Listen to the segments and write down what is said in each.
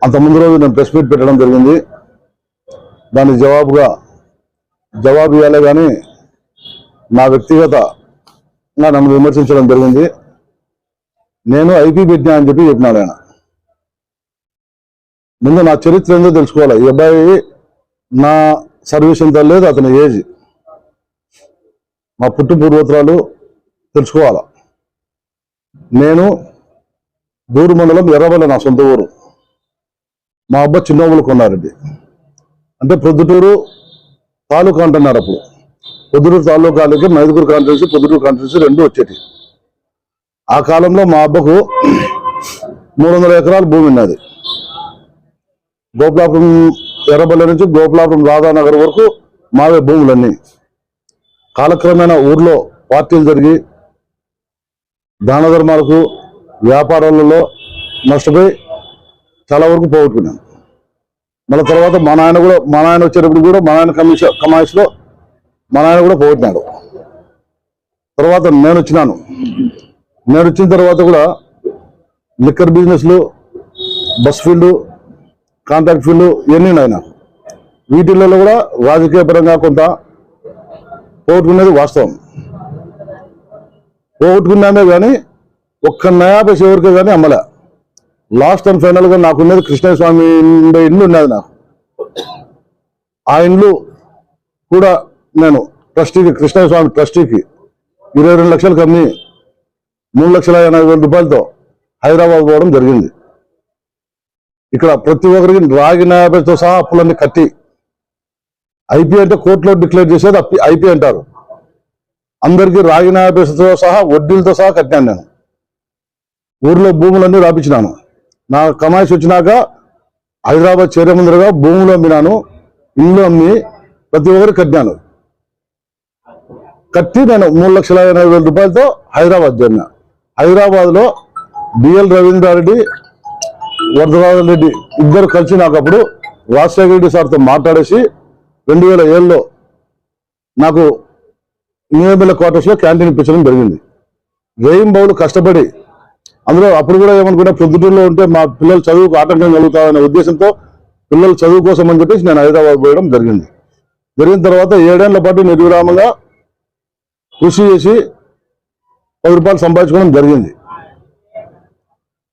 అంత ముందు రోజు నేను ప్రెస్ మీట్ పెట్టడం జరిగింది. దానికి జవాబు ఇవ్వాలి కానీ నా వ్యక్తిగతంగా నన్ను విమర్శించడం జరిగింది. నేను ఐపీ పెట్టినా అని చెప్పినాడు ఆయన. ముందు నా చరిత్ర ఏందో తెలుసుకోవాలి. ఈ అబ్బాయి నా సర్వీస్ ఎంత లేదు, అతని ఏజ్, మా పుట్టు పూర్వోత్తరాలు తెలుసుకోవాలా. నేను దూరు మండలం ఎర్రబల్ల నా సొంత ఊరు. మా అబ్బా చిన్నోములు కొన్నారెడ్డి అంటే ప్రొద్దుటూరు తాలూకా అంటున్నారు. అప్పుడు పొద్దుటూరు తాలూకాలకి మైదుగురు కాన్స్టిట్యున్సీ, పొద్దుటూరు కాన్స్టిట్యున్సీ రెండు వచ్చేటి. ఆ కాలంలో మా అబ్బకు 300 ఎకరాల భూమి ఉన్నది. గోపులాపురం ఎర్రబల్ల నుంచి గోపులాపురం రాధానగర్ వరకు మావే భూములన్నీ. కాలక్రమేణా ఊర్లో పార్టీలు జరిగి దాన ధర్మాలకు వ్యాపారాలలో నష్టపోయి చాలా వరకు పోగొట్టుకున్నాను. మళ్ళీ తర్వాత మా నాయన వచ్చేటప్పుడు కూడా మా నాయన కమాయిస్లో మా నాయన కూడా పోగొట్టినాడు. తర్వాత నేను వచ్చిన తర్వాత కూడా లిక్కర్ బిజినెస్లు, బస్ ఫీల్డ్, కాంట్రాక్ట్ ఫీల్డ్ ఇవన్నీ ఉన్నాయి నాకు. వీటిల్లో కూడా రాజకీయ పరంగా కొంత పోగొట్టుకునేది వాస్తవం. పోగొట్టుకున్నామే కానీ ఒక్క నయా పైసా ఎవరికే కానీ అమ్మలే. లాస్ట్ అండ్ ఫైనల్గా నాకున్నది కృష్ణయ్య స్వామి ఇల్లు ఉన్నది నాకు. ఆ ఇండ్లు కూడా నేను కృష్ణయ్య స్వామి ట్రస్టీకి 22 లక్షలకు అమ్మి 3,80,000 రూపాయలతో హైదరాబాద్ పోవడం జరిగింది. ఇక్కడ ప్రతి ఒక్కరికి రాగి న్యాయపేతో సహా అప్పులన్నీ కట్టి, ఐపీ అంటే కోర్టులో డిక్లేర్ చేసేది ఐపీ అంటారు. అందరికీ రాగి న్యాయపేతో సహా వడ్డీలతో సహా కట్టాను. నేను ఊర్లో భూములన్నీ రాపించినాను. నా కమాయిస్ వచ్చినాక హైదరాబాద్ చేరే ముందరగా భూములు అమ్మినాను, ఇల్లు అమ్మి ప్రతి ఒక్కరికి కట్టాను. కట్టి నేను 3,80,000 రూపాయలతో హైదరాబాద్ జరిగిన. హైదరాబాద్లో బిఎల్ రవీంద్రారెడ్డి, వరదరాజన్ రెడ్డి ఇద్దరు కలిసి నాకు అప్పుడు రాజశేఖర రెడ్డి సార్తో మాట్లాడేసి 2007లో నాకు న్యూఎంఎల్ఏ క్వార్టర్స్లో క్యాంటీన్ ఇప్పించడం జరిగింది. బౌలు కష్టపడి అందులో అప్పుడు కూడా ఏమనుకున్నా ప్రొద్దుటూరులో ఉంటే మా పిల్లలు చదువుకు ఆటంకం కలుగుతామనే ఉద్దేశంతో పిల్లల చదువు కోసం అని చెప్పేసి నేను హైదరాబాద్ పోయడం జరిగింది. జరిగిన తర్వాత 7 ఏళ్ల పాటు నిర్విరామంగా కృషి చేసి 10 రూపాయలు సంపాదించుకోవడం జరిగింది.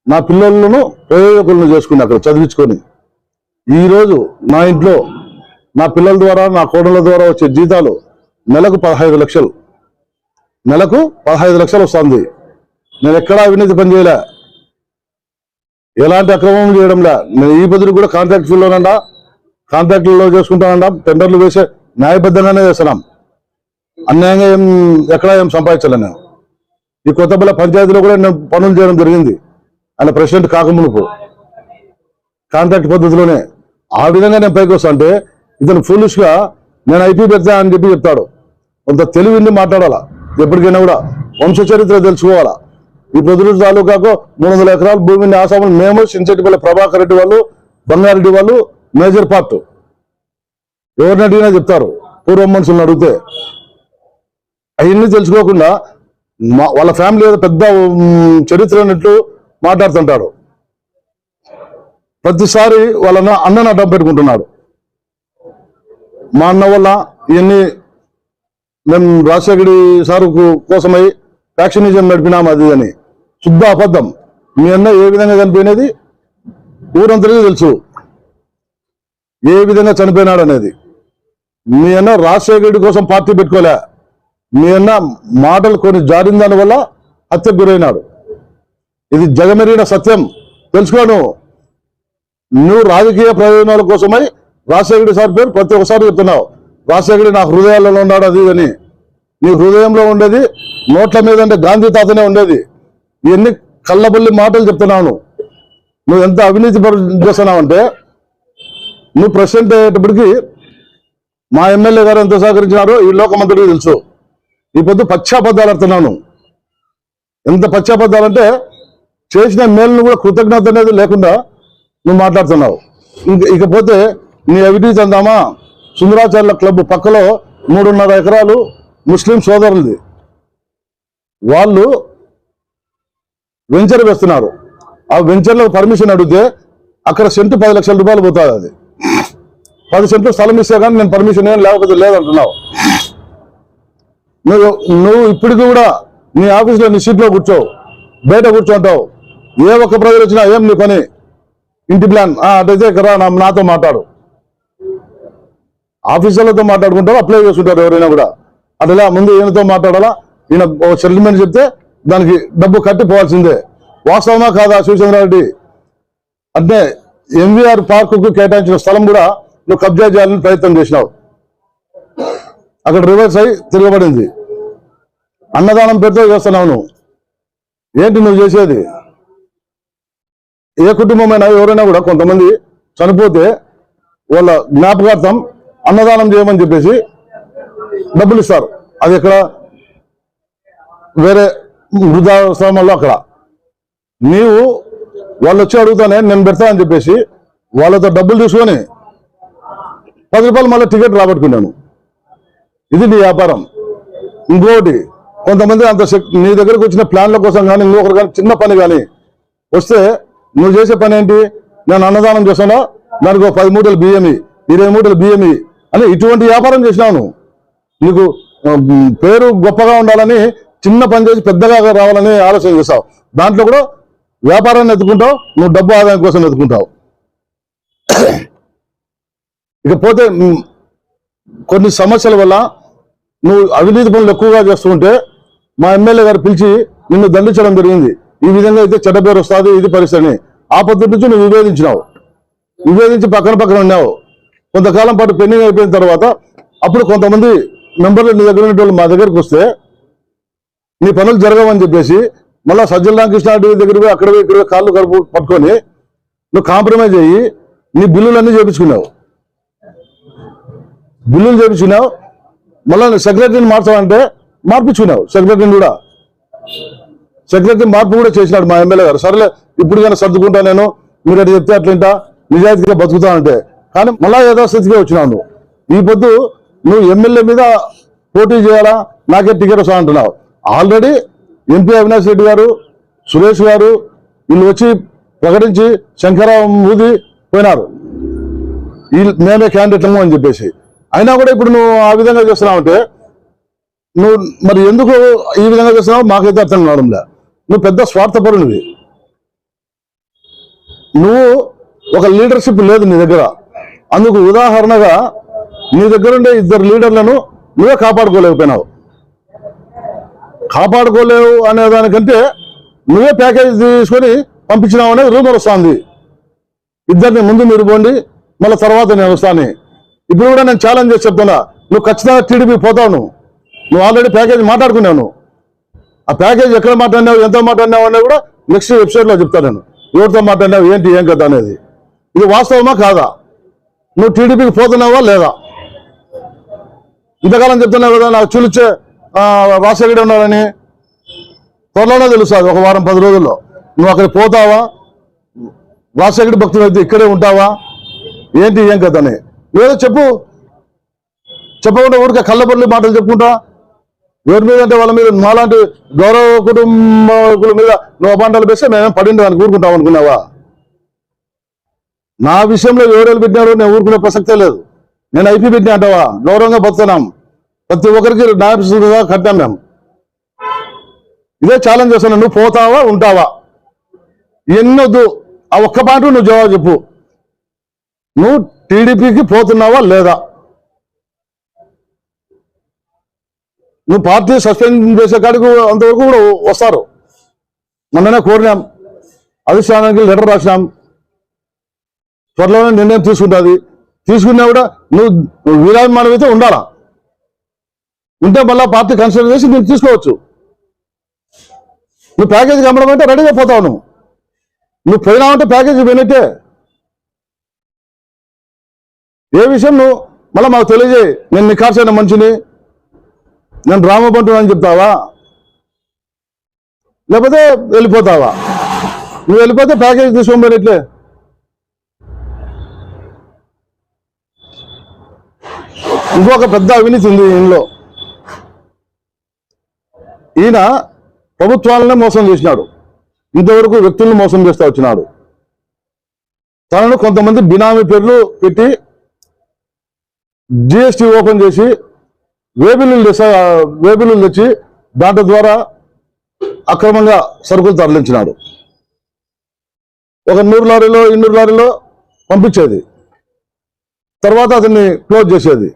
నా పిల్లలను ప్రయోజకులను చేసుకుని అక్కడ చదివించుకొని ఈరోజు నా ఇంట్లో నా పిల్లల ద్వారా, నా కోడళ్ళ ద్వారా వచ్చే జీతాలు నెలకు 15 లక్షలు, నెలకు 15 లక్షలు వస్తుంది. నేను ఎక్కడా అవినీతి పని చేయలే, ఎలాంటి అక్రమం చేయడంలే. నేను ఈ బదులు కూడా కాంట్రాక్ట్ ఫీల్డ్లోనండా, కాంట్రాక్టుల్లో చేసుకుంటానండా, టెండర్లు వేసే న్యాయబద్ధంగానే చేస్తున్నాం. అన్యాయంగా ఎక్కడా సంపాదించాలి. నేను ఈ కొత్తపల్లి పంచాయతీలో కూడా నేను పనులు చేయడం జరిగింది. ఆయన ప్రెసిడెంట్ కాకమునుపు కాంట్రాక్ట్ పద్ధతిలోనే. ఆ విధంగా నేను పైకి వస్తా అంటే ఇతను ఫులిష్గా నేను ఐపీ పెడతా అని చెప్తాడు. కొంత తెలివిని మాట్లాడాలా. ఎప్పటికైనా కూడా వంశ చరిత్ర తెలుసుకోవాలా. ఈ పొద్దుటూరు తాలూకాకు 300 ఎకరాల భూమిని ఆసాములు మేము, సించెట్టిపల్లి ప్రభాకర్ రెడ్డి వాళ్ళు, బంగారెడ్డి వాళ్ళు మేజర్ పార్ట్. ఎవరిని అడిగినా చెప్తారు, పూర్వం మనుషులను అడిగితే. అవన్నీ తెలుసుకోకుండా వాళ్ళ ఫ్యామిలీ ఏదో పెద్ద చరిత్ర అన్నట్లు మాట్లాడుతుంటాడు. ప్రతిసారి వాళ్ళ అన్నను అడ్డం పెట్టుకుంటున్నాడు. మా అన్న వల్ల ఇవన్నీ మేము రాజశేఖరి సారు కోసమై ఫ్యాక్షనిజం నడిపినాము అది అని శుద్ధ అబద్ధం. మీ అన్న ఏ విధంగా చనిపోయినది ఊరంతరికీ తెలుసు, ఏ విధంగా చనిపోయినాడు అనేది. మీ అన్న రాజశేఖరుడి కోసం పార్టీ పెట్టుకోలే. మీ అన్న మాటలు కొన్ని జారిన దాని వల్ల హత్యకు గురైనాడు. ఇది జగమెరిగిన సత్యం, తెలుసుకోను. నువ్వు రాజకీయ ప్రయోజనాల కోసమై రాజశేఖరుడి సార్ పేరు ప్రతి ఒక్కసారి చెప్తున్నావు. రాజశేఖరుడు నా హృదయాలలో ఉన్నాడు అది అని. నీ హృదయంలో ఉండేది నోట్ల మీద అంటే గాంధీ తాతనే ఉండేది. ఇవన్నీ కళ్ళబల్లి మాటలు చెప్తున్నావు. నువ్వు ఎంత అవినీతి చేస్తున్నావు అంటే, నువ్వు ప్రెసిడెంట్ అయ్యేటప్పటికి మా ఎమ్మెల్యే గారు ఎంత సహకరించినారో ఈ లోకమంతటికి తెలుసు. ఈ పొద్దు పశ్చాబద్ధాలు ఆడుతున్నాను. ఎంత పశ్చాబద్ధాలంటే చేసిన మేలును కూడా కృతజ్ఞత అనేది లేకుండా నువ్వు మాట్లాడుతున్నావు. ఇకపోతే నీ అవినీతి అందామా, సుందరాచార్యుల క్లబ్ పక్కలో 3.5 ఎకరాలు ముస్లిం సోదరులది. వాళ్ళు వెంచర్ వేస్తున్నారు. ఆ వెంచర్లో పర్మిషన్ అడిగితే అక్కడ సెంటు 10 లక్షల రూపాయలు పోతుంది. అది 10 సెంట్లు స్థలం ఇస్తే కానీ నేను పర్మిషన్ ఏం లేకపోతే లేదంటున్నావు. నువ్వు ఇప్పటికి కూడా నీ ఆఫీస్లో నీ సీట్లో కూర్చోవు, బయట కూర్చోంటావు. ఏ ఒక్క ప్రజలు వచ్చినా ఏం నీ పని, ఇంటి ప్లాన్ అటైతే ఇక్కడ నాతో మాట్లాడు. ఆఫీసర్లతో మాట్లాడుకుంటారు, అప్లై చేసుకుంటారు ఎవరైనా కూడా. అట్లా ముందు ఈయనతో మాట్లాడాలా, ఈయన సెటిల్మెంట్ చెప్తే దానికి డబ్బు కట్టి పోవాల్సిందే. వాస్తవమా కాదా శివచంద్రారెడ్డి? అంటే ఎంవీఆర్ పార్కుకు కేటాయించిన స్థలం కూడా నువ్వు కబ్జా చేయాలని ప్రయత్నం చేసినావు. అక్కడ రివర్స్ అయి తిరగబడింది. అన్నదానం పేరుతో చేస్తున్నావు నువ్వు. ఏంటి నువ్వు చేసేది? ఏ కుటుంబమైనా ఎవరైనా కూడా కొంతమంది చనిపోతే వాళ్ళ జ్ఞాపకార్థం అన్నదానం చేయమని చెప్పేసి డబ్బులు ఇస్తారు. అది ఎక్కడ? వేరే వృద్ధాశ్రమంలో. అక్కడ నీవు వాళ్ళు వచ్చి అడుగుతానే నేను పెడతా అని చెప్పేసి వాళ్ళతో డబ్బులు తీసుకొని 10 రూపాయలు మళ్ళీ టికెట్ రాబట్టుకున్నాను. ఇది నీ వ్యాపారం. ఇంకోటి, కొంతమంది అంత నీ దగ్గరకు వచ్చిన ప్లాన్ల కోసం కానీ ఇంకొకరు కానీ చిన్న పని కానీ వస్తే నువ్వు చేసే పని ఏంటి? నేను అన్నదానం చేస్తాను, దానికి 10 మూటలు బియ్యమి, 20 మూటలు బియ్యమి అని ఇటువంటి వ్యాపారం చేసినావు నువ్వు. నీకు పేరు గొప్పగా ఉండాలని చిన్న పని చేసి పెద్దగా రావాలని ఆలోచన చేస్తావు. దాంట్లో కూడా వ్యాపారాన్ని ఎత్తుకుంటావు, నువ్వు డబ్బు ఆదాయం కోసం ఎత్తుకుంటావు. ఇకపోతే కొన్ని సమస్యల వల్ల నువ్వు అవినీతి పనులు ఎక్కువగా చేస్తుంటే మా ఎమ్మెల్యే గారు పిలిచి నిన్ను దండించడం జరిగింది. ఈ విధంగా అయితే చెడ్డ పేరు వస్తుంది, ఇది పరిస్థితి. ఆ పద్ధతి నుంచి నువ్వు విభేదించి పక్కన ఉన్నావు. కొంతకాలం పాటు పెండింగ్ అయిపోయిన తర్వాత అప్పుడు కొంతమంది మెంబర్లు నీ దగ్గర ఉన్న మా దగ్గరికి వస్తే నీ పనులు జరగవని చెప్పేసి మళ్ళీ సజ్జల రామకృష్ణారెడ్డి దగ్గర పోయి అక్కడ ఇక్కడ కాళ్ళు కడుపు పట్టుకొని నువ్వు కాంప్రమైజ్ అయ్యి నీ బిల్లులన్నీ చేపించుకున్నావు. మళ్ళీ సెక్రటరీని మార్చాలంటే మార్పించుకున్నావు. సెక్రటరీ మార్పు కూడా చేసినాడు మా ఎమ్మెల్యే గారు. సరేలే ఇప్పుడు కానీ సర్దుకుంటా, నేను మీరు అటు చెప్తే అట్లంటా నిజాయితీగా బతుకుతా అంటే. కానీ మళ్ళా యథాస్థితిగా వచ్చినావు నువ్వు. ఈ పొద్దు నువ్వు ఎమ్మెల్యే మీద పోటీ చేయాలా, నాకే టికెట్ వస్తా అంటున్నావు. ఆల్రెడీ ఎంపీ అవినాష్ రెడ్డి గారు, సురేష్ గారు వీళ్ళు వచ్చి ప్రకటించి శంకరావు ఊది పోయినారు, మేమే క్యాండిడేట్లము అని చెప్పేసి. అయినా కూడా ఇప్పుడు నువ్వు ఆ విధంగా చేస్తున్నావు అంటే నువ్వు మరి ఎందుకు ఈ విధంగా చేస్తున్నావు మాకైతే అర్థం కావడంలే. నువ్వు పెద్ద స్వార్థపరునివి. నువ్వు ఒక లీడర్షిప్ లేదు నీ దగ్గర. అందుకు ఉదాహరణగా నీ దగ్గర ఉండే 2 లీడర్లను నువ్వే కాపాడుకోలేకపోయినావు. కాపాడుకోలేవు అనే దానికంటే నువ్వే ప్యాకేజ్ తీసుకొని పంపించినావు అనేది రూమర్ వస్తుంది. 2 ముందు మీరు పోండి, మళ్ళీ తర్వాత నేను వస్తాను. ఇప్పుడు కూడా నేను ఛాలెంజ్ చేసి చెప్తున్నా, నువ్వు ఖచ్చితంగా టీడీపీ పోతావు. నువ్వు ఆల్రెడీ ప్యాకేజ్ మాట్లాడుకున్నావు. ఆ ప్యాకేజ్ ఎక్కడ మాట్లాడినావు, ఎంత మాట్లాడినావు అనేది కూడా నెక్స్ట్ వెబ్సైట్లో చెప్తాను నేను. ఎవరితో మాట్లాడినావు, ఏంటి ఏం కదా అనేది. ఇది వాస్తవమా కాదా? నువ్వు టీడీపీకి పోతున్నావా లేదా? ఇంతకాలం చెప్తున్నావు కదా నాకు చూలిచ్చే రాజశేఖర్ ఉన్నారని. త్వరలోనే తెలుస్తుంది, ఒక వారం 10 రోజుల్లో. నువ్వు అక్కడికి పోతావా, రాజశేఖర్ భక్తులు అయితే ఇక్కడే ఉంటావా, ఏంటి ఏం కదా అని నువ్వేదో చెప్పకుండా ఊరికే కళ్ళబొల్లి మాటలు చెప్పుకుంటా. ఎవరి మీద అంటే వాళ్ళ మీద, మాలాంటి గౌరవ కుటుంబకుల మీద నువ్వు అపాండాలు వేస్తే మేమేం పడింది దానికి ఊరుకుంటాం అనుకున్నావా? నా విషయంలో ఎవరు పెట్టినారో నేను ఊరుకునే ప్రసక్తే లేదు. నేను ఐపీ పెట్టినా అంటావా? గౌరవంగా బతున్నాం, ప్రతి ఒక్కరికి న్యాయస్థితిగా కట్టాం మేము. ఇదే ఛాలెంజ్ చేస్తాను. నువ్వు పోతావా ఉంటావా? ఎన్నొద్దు, ఆ ఒక్క పాయింట్ నువ్వు జవాబు చెప్పు. నువ్వు టీడీపీకి పోతున్నావా లేదా? నువ్వు పార్టీ సస్పెండ్ చేసే కాడికి అంతవరకు కూడా వస్తారు. మొన్ననే కోరినాం, అధిష్టానానికి లెటర్ రాసినాం, త్వరలోనే నిర్ణయం తీసుకుంటుంది. తీసుకున్నా కూడా నువ్వు విరాజమానం అయితే ఉండాలా. ఉంటే మళ్ళీ పార్టీ కన్సిడర్ చేసి నేను తీసుకోవచ్చు. నువ్వు ప్యాకేజీ అమ్మడం అంటే రెడీగా పోతావు. నువ్వు పోయినావంటే ప్యాకేజీ పోయినట్టే. ఏ విషయం నువ్వు మళ్ళీ మాకు తెలియజేయి. నేను నిఖార్సైన మనిషిని, నేను రామబంటు అని చెప్తావా, లేకపోతే వెళ్ళిపోతావా? నువ్వు వెళ్ళిపోతే ప్యాకేజీ తీసుకొని పోయినట్లే. ఇంకొక పెద్ద అవినీతి ఉంది ఈయనలో. ఈయన ప్రభుత్వాలనే మోసం చేసినాడు, ఇంతవరకు వ్యక్తులను మోసం చేస్తూ వచ్చినాడు. తనను కొంతమంది బినామీ పేర్లు పెట్టి జిఎస్టీ ఓపెన్ చేసి వేబిల్లులు తెచ్చి దాంట్లో ద్వారా అక్రమంగా సరుకులు తరలించినాడు. ఒక 100 లారీలో 200 లారీలో పంపించేది, తర్వాత అతన్ని క్లోజ్ చేసేది.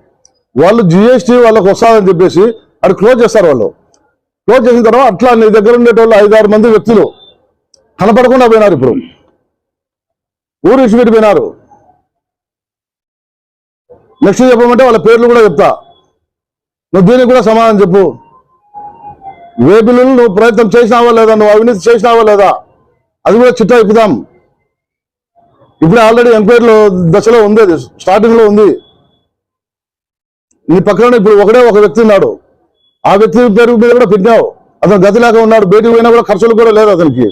వాళ్ళు జిఎస్టీ వాళ్ళకి వస్తాదని చెప్పేసి అది క్లోజ్ చేస్తారు. వాళ్ళు క్లోజ్ చేసిన తర్వాత అట్లా నీ దగ్గర ఉండేటోళ్ళు 5-6 మంది వ్యక్తులు కనపడకుండా పోయినారు. ఇప్పుడు ఊరు ఇచ్చిపెట్టిపోయినారు. నెక్స్ట్ చెప్పమంటే వాళ్ళ పేర్లు కూడా చెప్తా, నువ్వు దీనికి కూడా సమాధానం చెప్పు. వేబిల్లులు నువ్వు ప్రయత్నం చేసినావా లేదా, నువ్వు అవినీతి చేసినావా లేదా, అది కూడా చిట్టా ఇప్పుదాం. ఇప్పుడే ఆల్రెడీ ఎంక్వైరీలో దశలో ఉంది, అది స్టార్టింగ్ లో ఉంది. నీ పక్కన ఇప్పుడు ఒక వ్యక్తి ఉన్నాడు, ఆ వ్యక్తి పేరు మీద కూడా పెట్టినావు. అతను గతి లేక ఉన్నాడు, బయటికి పోయినా కూడా ఖర్చులు కూడా లేదు అతనికి.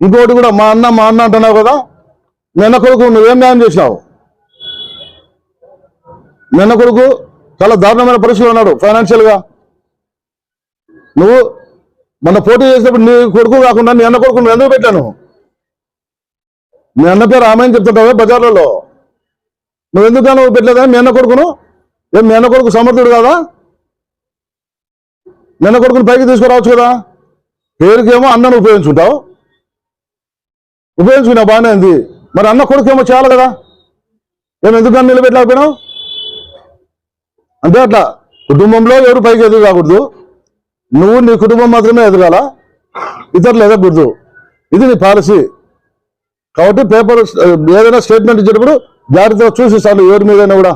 ఇంకోటి కూడా మా అన్న అంటున్నావు కదా, మీ అన్న కొడుకు నువ్వేం న్యాయం చేసినావు? మీ అన్న కొడుకు చాలా దారుణమైన పరిస్థితులు ఉన్నాడు ఫైనాన్షియల్ గా. నువ్వు మొన్న పోటీ చేసినప్పుడు నీ కొడుకు కాకుండా నీ అన్న కొడుకు నువ్వు ఎందుకు పెట్టాను? మీ అన్న పేరు ఆమె చెప్తుంటావే బజార్లలో, నువ్వు ఎందుకు నువ్వు పెట్టలేదా మీ అన్న కొడుకును? ఏం మీ అన్న కొడుకు సమర్థుడు కాదా? మీ అన్న కొడుకుని పైకి తీసుకురావచ్చు కదా. పేరుకేమో అన్నను ఉపయోగించుకుంటావు, ఉపయోగించుకున్నావు బాగానే ఉంది. మరి అన్న కొడుకు ఏమో చేయాలి కదా, ఏమి ఎందుకు నన్ను నిలబెట్టలేకపోయినావు? అంటే అట్లా కుటుంబంలో ఎవరు పైకి ఎదుగు కాకూడదు, నువ్వు నీ కుటుంబం మాత్రమే ఎదగాల, ఇతరులు ఎదగకూడదు. ఇది నీ పాలసీ. కాబట్టి పేపర్ ఏదైనా స్టేట్మెంట్ ఇచ్చేటప్పుడు జాగ్రత్తగా చూసి సార్లు ఎవరి మీదైనా కూడా